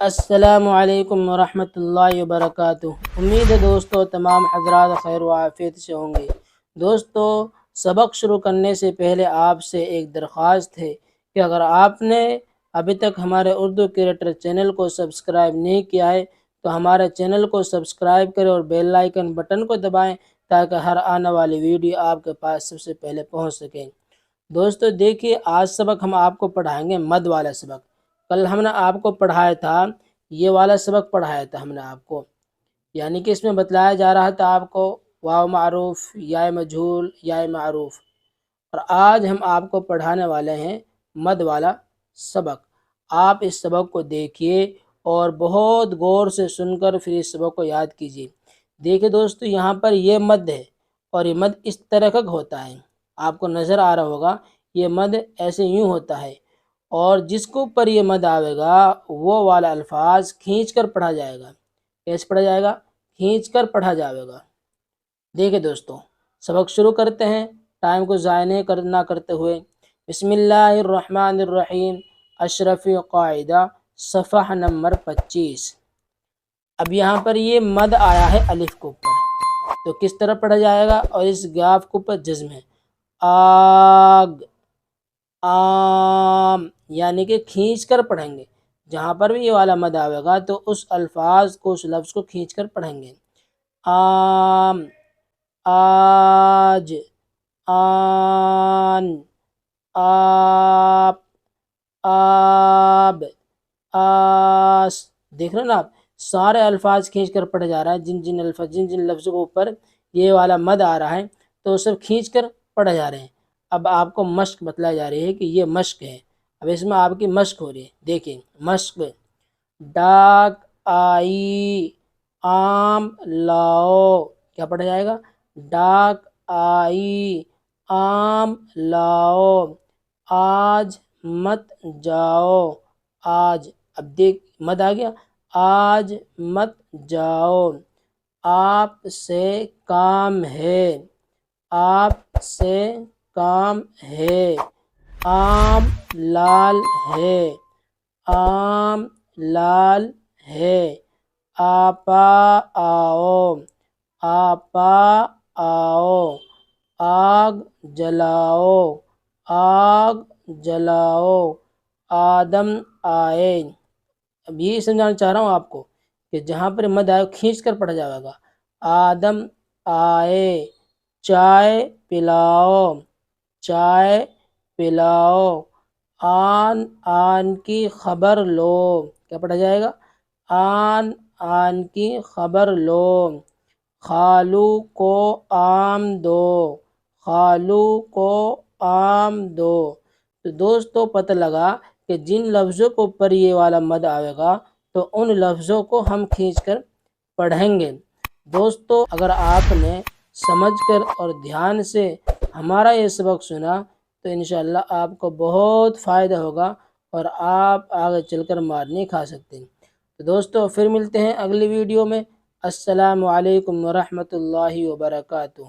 السلام علیکم ورحمۃ اللہ وبرکاتہ۔ امید ہے دوستو تمام حضرات خیر و عافیت سے ہوں گے۔ دوستو سبق شروع کرنے سے پہلے آپ سے ایک درخواست ہے کہ اگر آپ نے ابھی تک ہمارے اردو کریٹر چینل کو سبسکرائب نہیں کیا ہے تو ہمارے چینل کو سبسکرائب کریں اور بیل آئیکن بٹن کو دبائیں تاکہ ہر آنے والی ویڈیو آپ کے پاس سب سے پہلے پہنچ سکیں۔ دوستو دیکھیے، آج سبق ہم آپ کو پڑھائیں گے مد والا سبق۔ کل ہم نے آپ کو پڑھایا تھا، یہ والا سبق پڑھایا تھا ہم نے آپ کو، یعنی کہ اس میں بتلایا جا رہا تھا آپ کو واو معروف، یا مجہول، یا معروف، اور آج ہم آپ کو پڑھانے والے ہیں مد والا سبق۔ آپ اس سبق کو دیکھیے اور بہت غور سے سن کر پھر اس سبق کو یاد کیجیے۔ دیکھیے دوستو، یہاں پر یہ مد ہے اور یہ مد اس طرح کا ہوتا ہے، آپ کو نظر آ رہا ہوگا، یہ مد ایسے یوں ہوتا ہے، اور جس کو اوپر یہ مد آئے گا وہ والا الفاظ کھینچ کر پڑھا جائے گا۔ کیسے پڑھا جائے گا؟ کھینچ کر پڑھا جائے گا۔ دیکھیں دوستو، سبق شروع کرتے ہیں ٹائم کو ضائع نہیں نہ کرتے ہوئے۔ بسم اللہ الرحمن الرحیم، اشرفی قاعدہ، صفحہ نمبر 25۔ اب یہاں پر یہ مد آیا ہے الف کے اوپر، تو کس طرح پڑھا جائے گا؟ اور اس گاف کے اوپر جزم ہے، آگ، آم، یعنی کہ کھینچ کر پڑھیں گے۔ جہاں پر بھی یہ والا مد آئے گا تو اس الفاظ کو، اس لفظ کو کھینچ کر پڑھیں گے۔ آم، آج، آن، آپ، آب، آس۔ دیکھ رہے ہیں نا آپ، سارے الفاظ کھینچ کر پڑھے جا رہا ہے۔ جن جن لفظوں کے اوپر یہ والا مد آ رہا ہے تو سب کھینچ کر پڑھے جا رہے ہیں۔ اب آپ کو مشق بتلائی جا رہی ہے کہ یہ مشق ہے، اب اس میں آپ کی مشق ہو رہی ہے۔ دیکھیں مشق، ڈاک آئی، آم لاؤ، کیا پڑھا جائے گا؟ ڈاک آئی، آم لاؤ، آج مت جاؤ، آج، اب دیکھ مد آ گیا، آج مت جاؤ، آپ سے کام ہے، آپ سے کام ہے، آم لال ہے، آم لال ہے، آپا آؤ، آپا آؤ، آگ جلاؤ، آگ جلاؤ، آدم آئے۔ اب یہ سمجھانا چاہ رہا ہوں آپ کو کہ جہاں پر مد آئے کھینچ کر پڑھا جائے گا۔ آدم آئے، چائے پلاؤ، چائے پلاؤ، آن آن کی خبر لو، کیا پڑھا جائے گا؟ آن آن کی خبر لو، خالو کو آم دو، خالو کو آم دو۔ تو دوستو پتہ لگا کہ جن لفظوں کے اوپر یہ والا مد آئے گا تو ان لفظوں کو ہم کھینچ کر پڑھیں گے۔ دوستو اگر آپ نے سمجھ کر اور دھیان سے ہمارا یہ سبق سنا تو انشاءاللہ آپ کو بہت فائدہ ہوگا اور آپ آگے چل کر مار نہیں کھا سکتے۔ تو دوستو پھر ملتے ہیں اگلی ویڈیو میں۔ السلام علیکم ورحمۃ اللہ وبرکاتہ۔